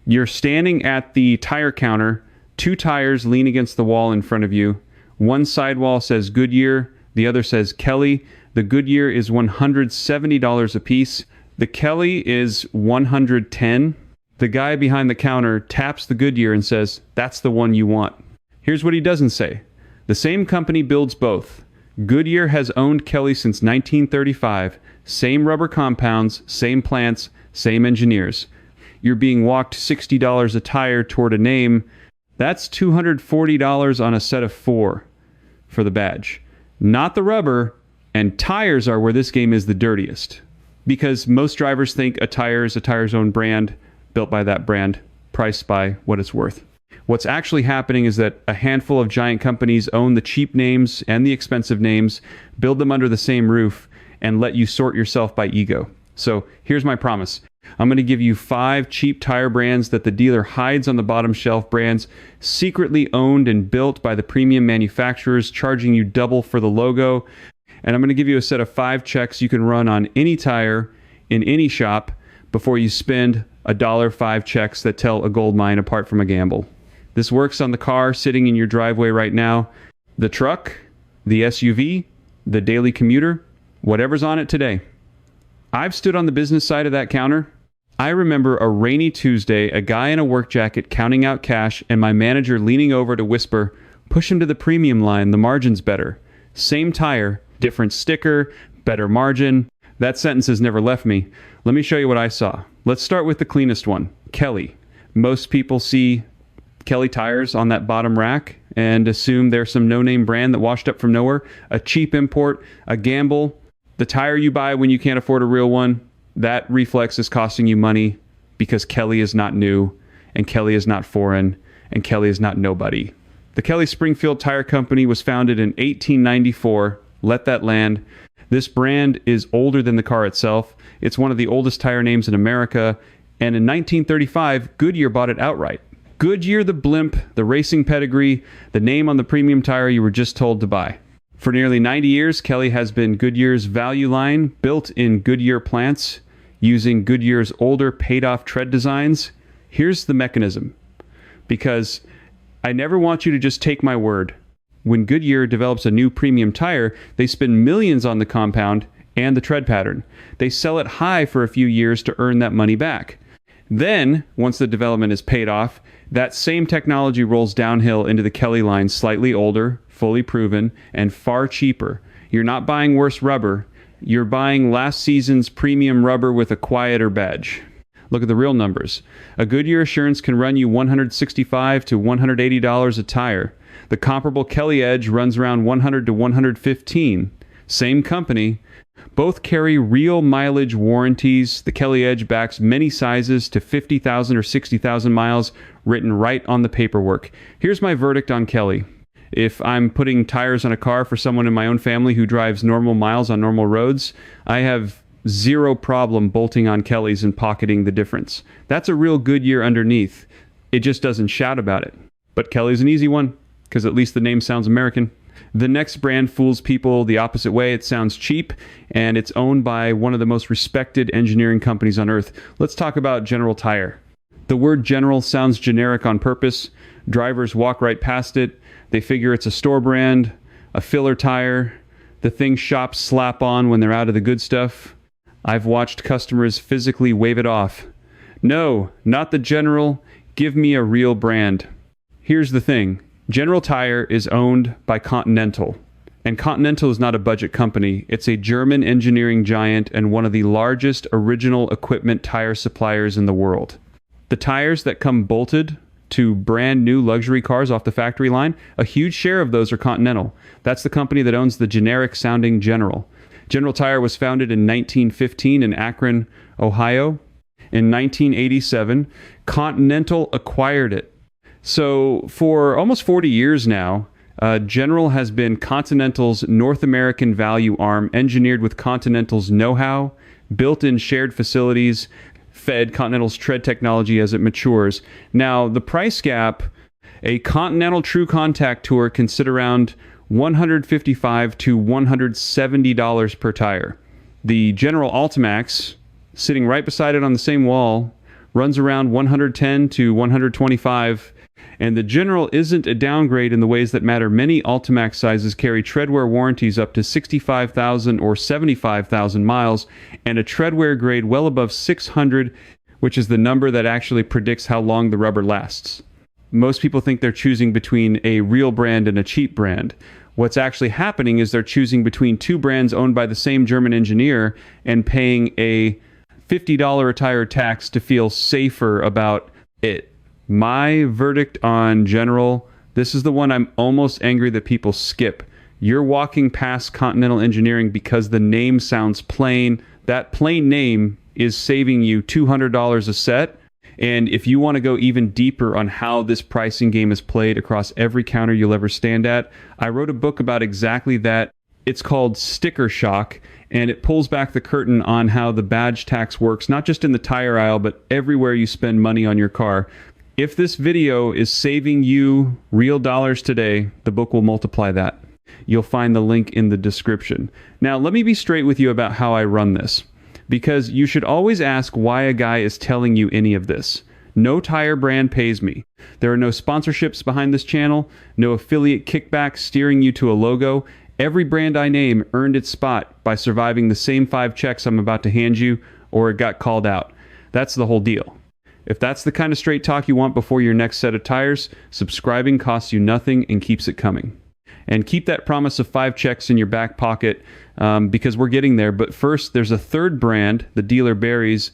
You're standing at the tire counter. Two tires lean against the wall in front of you. One sidewall says Goodyear. The other says Kelly. The Goodyear is $170 a piece. The Kelly is $110. The guy behind the counter taps the Goodyear and says, "That's the one you want." Here's what he doesn't say. The same company builds both. Goodyear has owned Kelly since 1935. Same rubber compounds, same plants, same engineers. You're being walked $60 a tire toward a name. That's $240 on a set of 4 for the badge. Not the rubber, and tires are where this game is the dirtiest. Because most drivers think a tire is a tire's own brand, built by that brand, priced by what it's worth. What's actually happening is that a handful of giant companies own the cheap names and the expensive names, build them under the same roof, and let you sort yourself by ego. So here's my promise. I'm going to give you 5 cheap tire brands that the dealer hides on the bottom shelf, brands secretly owned and built by the premium manufacturers, charging you double for the logo. And I'm going to give you a set of 5 checks you can run on any tire in any shop before you spend $1.05 checks that tell a gold mine apart from a gamble. This works on the car sitting in your driveway right now, the truck, the SUV, the daily commuter, whatever's on it today. I've stood on the business side of that counter. I remember a rainy Tuesday, a guy in a work jacket counting out cash, and my manager leaning over to whisper, "Push him to the premium line, the margin's better." Same tire, different sticker, better margin. That sentence has never left me. Let me show you what I saw. Let's start with the cleanest one, Kelly. Most people see Kelly tires on that bottom rack and assume they're some no-name brand that washed up from nowhere, a cheap import, a gamble. The tire you buy when you can't afford a real one, that reflex is costing you money because Kelly is not new, and Kelly is not foreign, and Kelly is not nobody. The Kelly Springfield Tire Company was founded in 1894. Let that land. This brand is older than the car itself. It's one of the oldest tire names in America, and in 1935, Goodyear bought it outright. Goodyear the blimp, the racing pedigree, the name on the premium tire you were just told to buy. For nearly 90 years, Kelly has been Goodyear's value line, built in Goodyear plants, using Goodyear's older paid-off tread designs. Here's the mechanism, because I never want you to just take my word. When Goodyear develops a new premium tire, they spend millions on the compound and the tread pattern. They sell it high for a few years to earn that money back. Then, once the development is paid off, that same technology rolls downhill into the Kelly line, slightly older, fully proven, and far cheaper. You're not buying worse rubber. You're buying last season's premium rubber with a quieter badge. Look at the real numbers. A Goodyear Assurance can run you $165 to $180 a tire. The comparable Kelly Edge runs around $100 to $115. Same company. Both carry real mileage warranties. The Kelly Edge backs many sizes to 50,000 or 60,000 miles, written right on the paperwork. Here's my verdict on Kelly. If I'm putting tires on a car for someone in my own family who drives normal miles on normal roads, I have zero problem bolting on Kelly's and pocketing the difference. That's a real Goodyear underneath. It just doesn't shout about it. But Kelly's an easy one, because at least the name sounds American. The next brand fools people the opposite way. It sounds cheap, and it's owned by one of the most respected engineering companies on earth. Let's talk about General Tire. The word general sounds generic on purpose. Drivers walk right past it. They figure it's a store brand, a filler tire, the thing shops slap on when they're out of the good stuff. I've watched customers physically wave it off. No, not the General. Give me a real brand. Here's the thing. General Tire is owned by Continental. And Continental is not a budget company. It's a German engineering giant and one of the largest original equipment tire suppliers in the world. The tires that come bolted to brand new luxury cars off the factory line, a huge share of those are Continental. That's the company that owns the generic sounding General. General Tire was founded in 1915 in Akron, Ohio. In 1987, Continental acquired it. So for almost 40 years now, General has been Continental's North American value arm, engineered with Continental's know-how, built in shared facilities, fed Continental's tread technology as it matures. Now, the price gap, a Continental True Contact Tour can sit around $155 to $170 per tire. The General Ultimax, sitting right beside it on the same wall, runs around 110 to 125, and the General isn't a downgrade in the ways that matter. Many Ultimax sizes carry treadwear warranties up to 65,000 or 75,000 miles, and a treadwear grade well above 600, which is the number that actually predicts how long the rubber lasts. Most people think they're choosing between a real brand and a cheap brand. What's actually happening is they're choosing between two brands owned by the same German engineer and paying a $50 a tire tax to feel safer about it. My verdict on General, this is the one I'm almost angry that people skip. You're walking past Continental Engineering because the name sounds plain. That plain name is saving you $200 a set. And if you want to go even deeper on how this pricing game is played across every counter you'll ever stand at, I wrote a book about exactly that. It's called Sticker Shock, and it pulls back the curtain on how the badge tax works, not just in the tire aisle, but everywhere you spend money on your car. If this video is saving you real dollars today, the book will multiply that. You'll find the link in the description. Now, let me be straight with you about how I run this, because you should always ask why a guy is telling you any of this. No tire brand pays me. There are no sponsorships behind this channel, no affiliate kickbacks steering you to a logo. Every brand I name earned its spot by surviving the same 5 checks I'm about to hand you, or it got called out. That's the whole deal. If that's the kind of straight talk you want before your next set of tires, subscribing costs you nothing and keeps it coming. And keep that promise of 5 checks in your back pocket, because we're getting there. But first, there's a third brand, the dealer berries,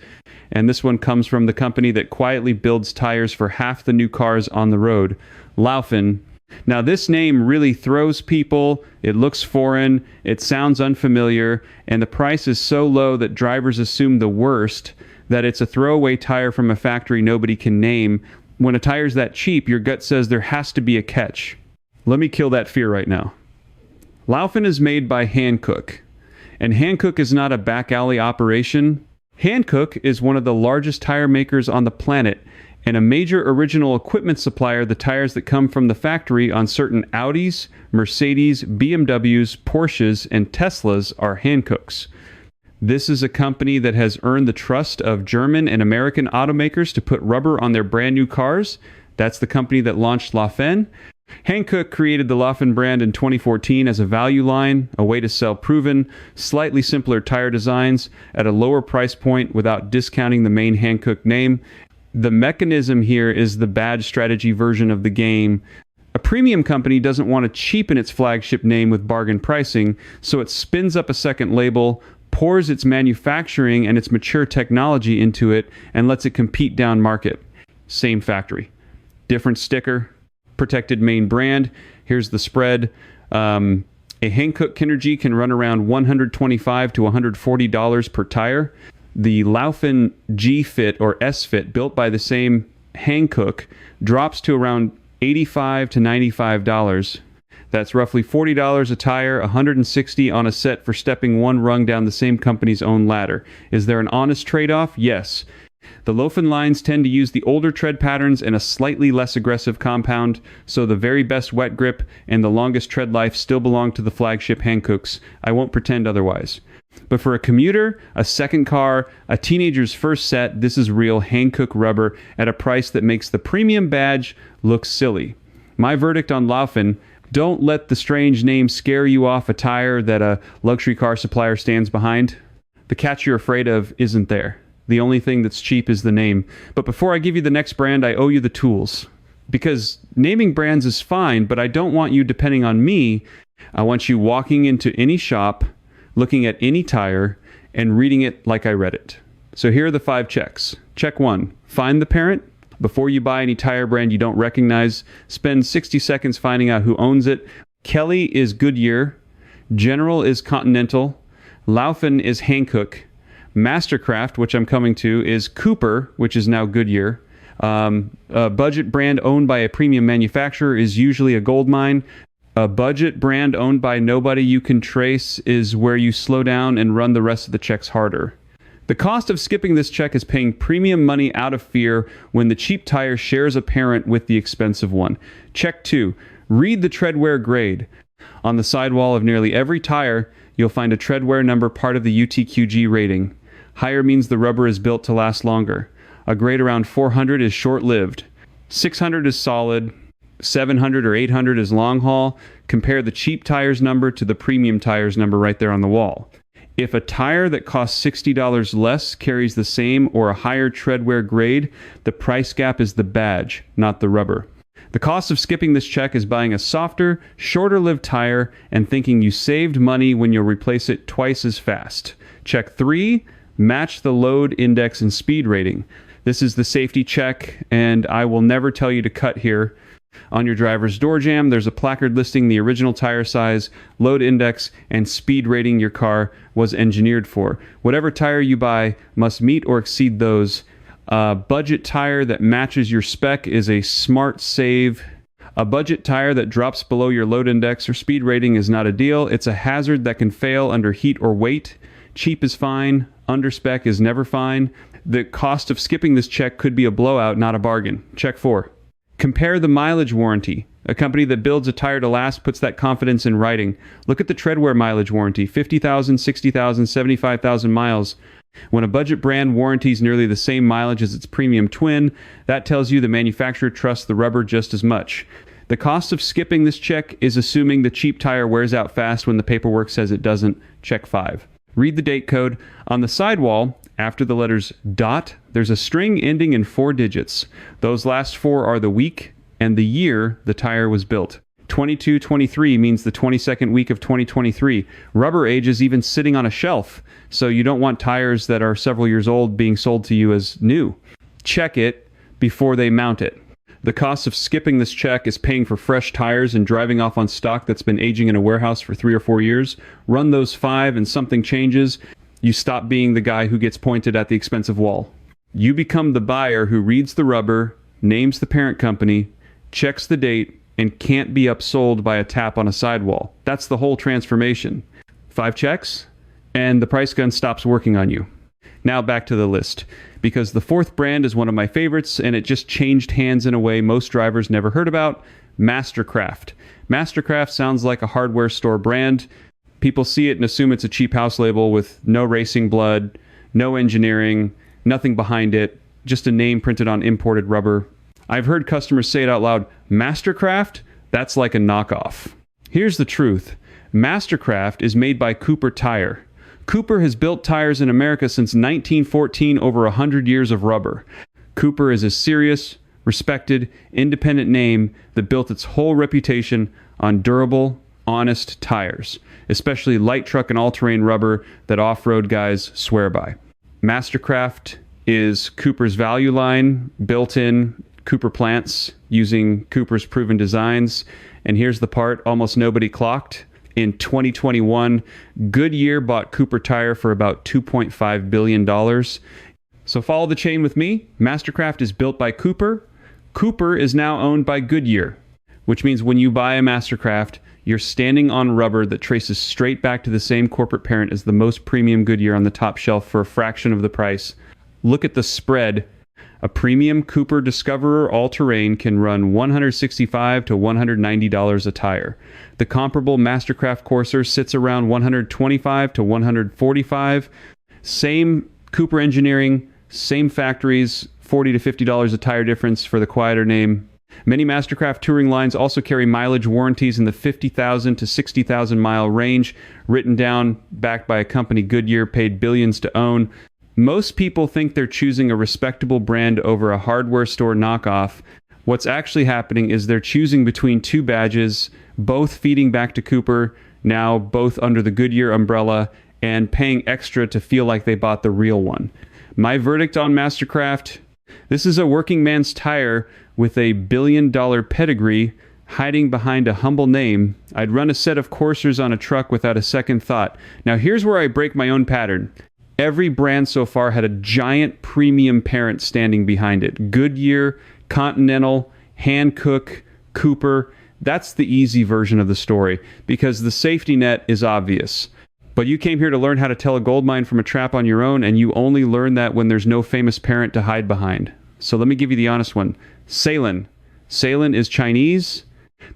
and this one comes from the company that quietly builds tires for half the new cars on the road, Laufenn. Now, this name really throws people. It looks foreign, it sounds unfamiliar, and the price is so low that drivers assume the worst, that it's a throwaway tire from a factory nobody can name. When a tire's that cheap, your gut says there has to be a catch. Let me kill that fear right now. Laufenn is made by Hankook, and Hankook is not a back alley operation. Hankook is one of the largest tire makers on the planet, and a major original equipment supplier. The tires that come from the factory on certain Audis, Mercedes, BMWs, Porsches, and Teslas are Hankook's. This is a company that has earned the trust of German and American automakers to put rubber on their brand new cars. That's the company that launched Laufenn. Hankook created the Laufenn brand in 2014 as a value line, a way to sell proven, slightly simpler tire designs at a lower price point without discounting the main Hankook name. The mechanism here is the badge strategy version of the game. A premium company doesn't want to cheapen its flagship name with bargain pricing, so it spins up a second label, pours its manufacturing and its mature technology into it, and lets it compete down market. Same factory, different sticker, protected main brand. Here's the spread. A Hankook Kinergy can run around $125 to $140 per tire. The Laufenn G-Fit or S-Fit, built by the same Hankook, drops to around $85 to $95. That's roughly $40 a tire, $160 on a set for stepping one rung down the same company's own ladder. Is there an honest trade-off? Yes. The Laufenn lines tend to use the older tread patterns and a slightly less aggressive compound, so the very best wet grip and the longest tread life still belong to the flagship Hankooks. I won't pretend otherwise. But for a commuter, a second car, a teenager's first set, this is real Hankook rubber at a price that makes the premium badge look silly. My verdict on Laufenn: don't let the strange name scare you off a tire that a luxury car supplier stands behind. The catch you're afraid of isn't there. The only thing that's cheap is the name. But before I give you the next brand, I owe you the tools. Because naming brands is fine, but I don't want you depending on me. I want you walking into any shop, looking at any tire, and reading it like I read it. So here are the 5 checks. Check 1, find the parent. Before you buy any tire brand you don't recognize, spend 60 seconds finding out who owns it. Kelly is Goodyear. General is Continental. Laufenn is Hankook. Mastercraft, which I'm coming to, is Cooper, which is now Goodyear. A budget brand owned by a premium manufacturer is usually a gold mine. A budget brand owned by nobody you can trace is where you slow down and run the rest of the checks harder. The cost of skipping this check is paying premium money out of fear when the cheap tire shares a parent with the expensive one. Check 2. Read the treadwear grade. On the sidewall of nearly every tire, you'll find a treadwear number, part of the UTQG rating. Higher means the rubber is built to last longer. A grade around 400 is short-lived. 600 is solid. 700 or 800 is long haul. Compare the cheap tires number to the premium tires number right there on the wall. If a tire that costs $60 less carries the same or a higher treadwear grade, the price gap is the badge, not the rubber. The cost of skipping this check is buying a softer, shorter-lived tire and thinking you saved money when you'll replace it twice as fast. Check 3, match the load index and speed rating. This is the safety check, and I will never tell you to cut here. On your driver's door jamb, there's a placard listing the original tire size, load index, and speed rating your car was engineered for. Whatever tire you buy must meet or exceed those. A budget tire that matches your spec is a smart save. A budget tire that drops below your load index or speed rating is not a deal. It's a hazard that can fail under heat or weight. Cheap is fine. Under spec is never fine. The cost of skipping this check could be a blowout, not a bargain. Check 4. Compare the mileage warranty. A company that builds a tire to last puts that confidence in writing. Look at the treadwear mileage warranty, 50,000, 60,000, 75,000 miles. When a budget brand warranties nearly the same mileage as its premium twin, that tells you the manufacturer trusts the rubber just as much. The cost of skipping this check is assuming the cheap tire wears out fast when the paperwork says it doesn't. Check 5. Read the date code. On the sidewall, after the letters dot, there's a string ending in 4 digits. Those last 4 are the week and the year the tire was built. 2223 means the 22nd week of 2023. Rubber age is even sitting on a shelf, so you don't want tires that are several years old being sold to you as new. Check it before they mount it. The cost of skipping this check is paying for fresh tires and driving off on stock that's been aging in a warehouse for 3 or 4 years. Run those 5 and something changes. You stop being the guy who gets pointed at the expensive wall. You become the buyer who reads the rubber, names the parent company, checks the date, and can't be upsold by a tap on a sidewall. That's the whole transformation. 5 checks, and the price gun stops working on you. Now back to the list, because the 4th brand is one of my favorites, and it just changed hands in a way most drivers never heard about, Mastercraft. Mastercraft sounds like a hardware store brand. People see it and assume it's a cheap house label with no racing blood, no engineering, nothing behind it, just a name printed on imported rubber. I've heard customers say it out loud, Mastercraft? That's like a knockoff. Here's the truth. Mastercraft is made by Cooper Tire. Cooper has built tires in America since 1914, over 100 years of rubber. Cooper is a serious, respected, independent name that built its whole reputation on durable, honest tires, especially light truck and all-terrain rubber that off-road guys swear by. Mastercraft is Cooper's value line, built in Cooper plants using Cooper's proven designs. And here's the part almost nobody clocked. In 2021, Goodyear bought Cooper Tire for about $2.5 billion. So follow the chain with me. Mastercraft is built by Cooper. Cooper is now owned by Goodyear, which means when you buy a Mastercraft, you're standing on rubber that traces straight back to the same corporate parent as the most premium Goodyear on the top shelf for a fraction of the price. Look at the spread. A premium Cooper Discoverer all-terrain can run $165 to $190 a tire. The comparable Mastercraft Corsair sits around $125 to $145. Same Cooper engineering, same factories, $40 to $50 a tire difference for the quieter name. Many Mastercraft touring lines also carry mileage warranties in the 50,000 to 60,000 mile range, written down, backed by a company Goodyear paid billions to own. Most people think they're choosing a respectable brand over a hardware store knockoff. What's actually happening is they're choosing between 2 badges, both feeding back to Cooper, now both under the Goodyear umbrella, and paying extra to feel like they bought the real one. My verdict on Mastercraft: this is a working man's tire with a billion-dollar pedigree hiding behind a humble name. I'd run a set of Corsairs on a truck without a second thought. Now here's where I break my own pattern. Every brand so far had a giant premium parent standing behind it. Goodyear, Continental, Hankook, Cooper. That's the easy version of the story, because the safety net is obvious. But you came here to learn how to tell a gold mine from a trap on your own, and you only learn that when there's no famous parent to hide behind. So let me give you the honest one. Salin. Salin is Chinese.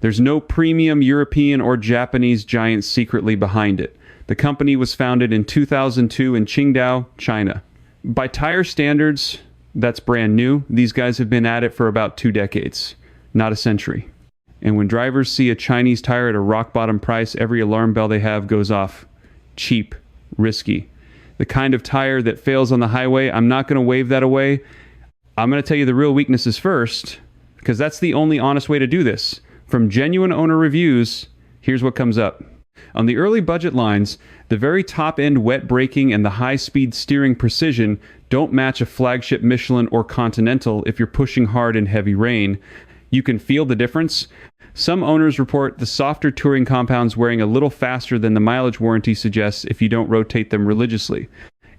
There's no premium European or Japanese giant secretly behind it. The company was founded in 2002 in Qingdao, China. By tire standards, That's brand new. These guys have been at it for about 2 decades, not a century. And when drivers see a Chinese tire at a rock bottom price, every alarm bell they have goes off. Cheap, risky. The kind of tire that fails on the highway, I'm not going to wave that away. I'm going to tell you the real weaknesses first, because that's the only honest way to do this. From genuine owner reviews, here's what comes up. On the early budget lines, the very top-end wet braking and the high-speed steering precision don't match a flagship Michelin or Continental if you're pushing hard in heavy rain. You can feel the difference. Some owners report the softer touring compounds wearing a little faster than the mileage warranty suggests if you don't rotate them religiously.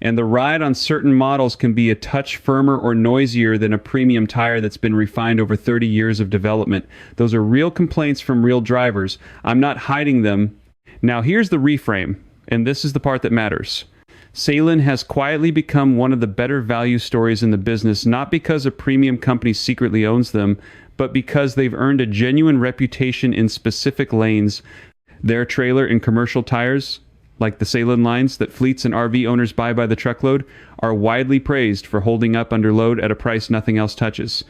And the ride on certain models can be a touch firmer or noisier than a premium tire that's been refined over 30 years of development. Those are real complaints from real drivers. I'm not hiding them. Now here's the reframe, and this is the part that matters. Salem has quietly become one of the better value stories in the business, not because a premium company secretly owns them, but because they've earned a genuine reputation in specific lanes. Their trailer and commercial tires, like the Salem lines that fleets and RV owners buy by the truckload, are widely praised for holding up under load at a price nothing else touches.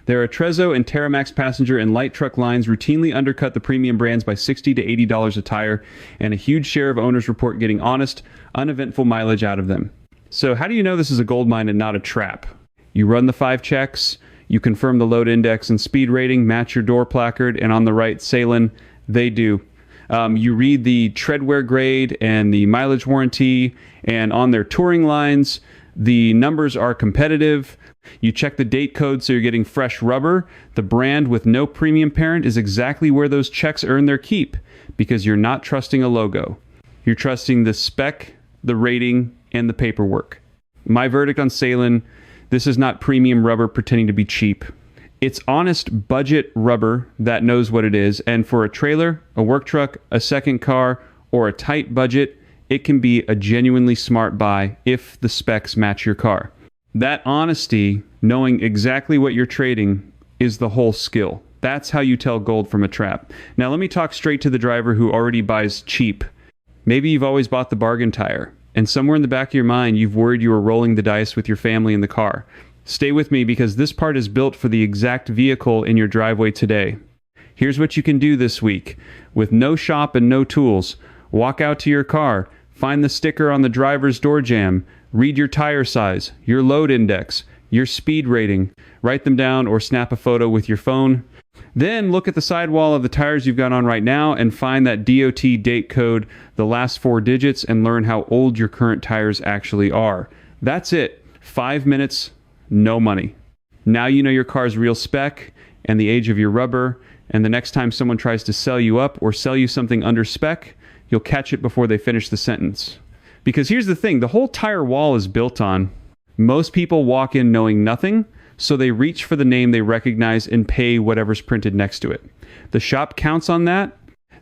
Their Attrezzo and Terramax passenger and light truck lines routinely undercut the premium brands by $60 to $80 a tire, and a huge share of owners report getting honest, uneventful mileage out of them. So how do you know this is a gold mine and not a trap? You run the 5 checks, you confirm the load index and speed rating, match your door placard, and on the right, Salem, they do. You read the treadwear grade and the mileage warranty, and on their touring lines, the numbers are competitive. You check the date code so you're getting fresh rubber. The brand with no premium parent is exactly where those checks earn their keep, because you're not trusting a logo. You're trusting the spec, the rating, and the paperwork. My verdict on Salem: this is not premium rubber pretending to be cheap. It's honest budget rubber that knows what it is, and for a trailer, a work truck, a second car, or a tight budget, it can be a genuinely smart buy if the specs match your car. That honesty, knowing exactly what you're trading, is the whole skill. That's how you tell gold from a trap. Now let me talk straight to the driver who already buys cheap. Maybe you've always bought the bargain tire, and somewhere in the back of your mind you've worried you were rolling the dice with your family in the car. Stay with me, because this part is built for the exact vehicle in your driveway today. Here's what you can do this week. With no shop and no tools, walk out to your car, find the sticker on the driver's door jamb, read your tire size, your load index, your speed rating, write them down or snap a photo with your phone. Then look at the sidewall of the tires you've got on right now and find that DOT date code, the last 4 digits, and learn how old your current tires actually are. That's it. 5 minutes. No money. Now you know your car's real spec and the age of your rubber, and the next time someone tries to sell you up or sell you something under spec, you'll catch it before they finish the sentence. Because here's the thing, the whole tire wall is built on most people walk in knowing nothing, so they reach for the name they recognize and pay whatever's printed next to it. The shop counts on that.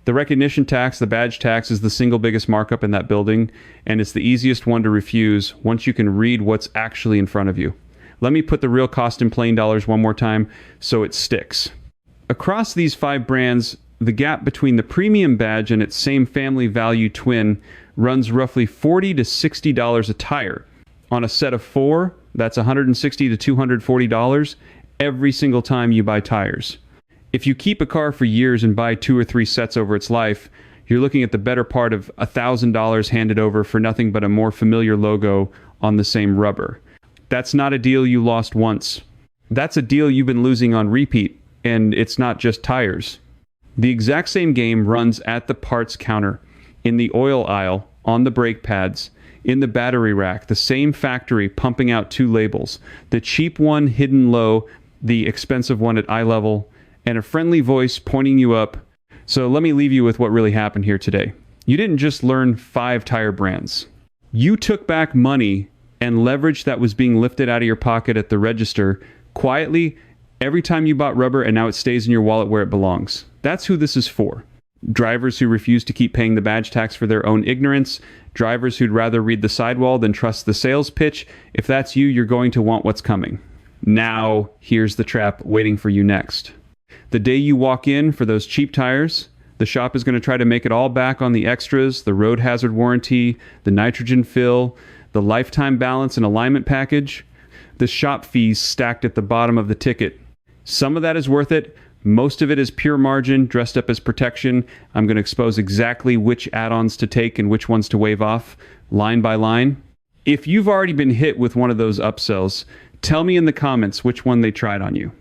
The recognition tax, the badge tax, is the single biggest markup in that building, and it's the easiest one to refuse once you can read what's actually in front of you. Let me put the real cost in plain dollars one more time so it sticks. Across these 5 brands, the gap between the premium badge and its same family value twin runs roughly $40 to $60 a tire. On a set of 4, that's $160 to $240 every single time you buy tires. If you keep a car for years and buy 2 or 3 sets over its life, you're looking at the better part of $1,000 handed over for nothing but a more familiar logo on the same rubber. That's not a deal you lost once. That's a deal you've been losing on repeat, and it's not just tires. The exact same game runs at the parts counter, in the oil aisle, on the brake pads, in the battery rack, the same factory pumping out 2 labels, the cheap one hidden low, the expensive one at eye level, and a friendly voice pointing you up. So let me leave you with what really happened here today. You didn't just learn 5 tire brands. You took back money and leverage that was being lifted out of your pocket at the register quietly every time you bought rubber, and now it stays in your wallet where it belongs. That's who this is for. Drivers who refuse to keep paying the badge tax for their own ignorance. Drivers who'd rather read the sidewall than trust the sales pitch. If that's you, you're going to want what's coming. Now, here's the trap waiting for you next. The day you walk in for those cheap tires, the shop is going to try to make it all back on the extras, the road hazard warranty, the nitrogen fill, the lifetime balance and alignment package. the shop fees stacked at the bottom of the ticket. Some of that is worth it. Most of it is pure margin dressed up as protection. I'm going to expose exactly which add-ons to take and which ones to waive off, line by line. If you've already been hit with one of those upsells, tell me in the comments which one they tried on you.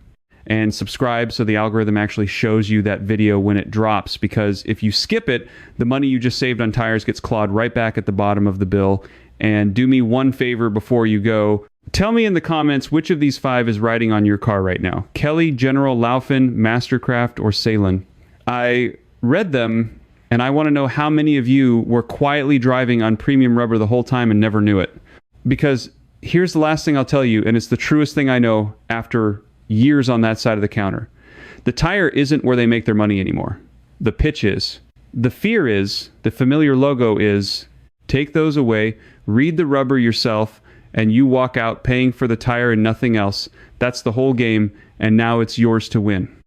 And subscribe so the algorithm actually shows you that video when it drops, because if you skip it, the money you just saved on tires gets clawed right back at the bottom of the bill. And do me one favor before you go. Tell me in the comments which of these 5 is riding on your car right now. Kelly, General, Laufenn, Mastercraft, or Salem. I read them, and I want to know how many of you were quietly driving on premium rubber the whole time and never knew it. Because here's the last thing I'll tell you, and it's the truest thing I know after years on that side of the counter. The tire isn't where they make their money anymore. The pitch is. The fear is, the familiar logo is, take those away, read the rubber yourself, and you walk out paying for the tire and nothing else. That's the whole game, and now it's yours to win.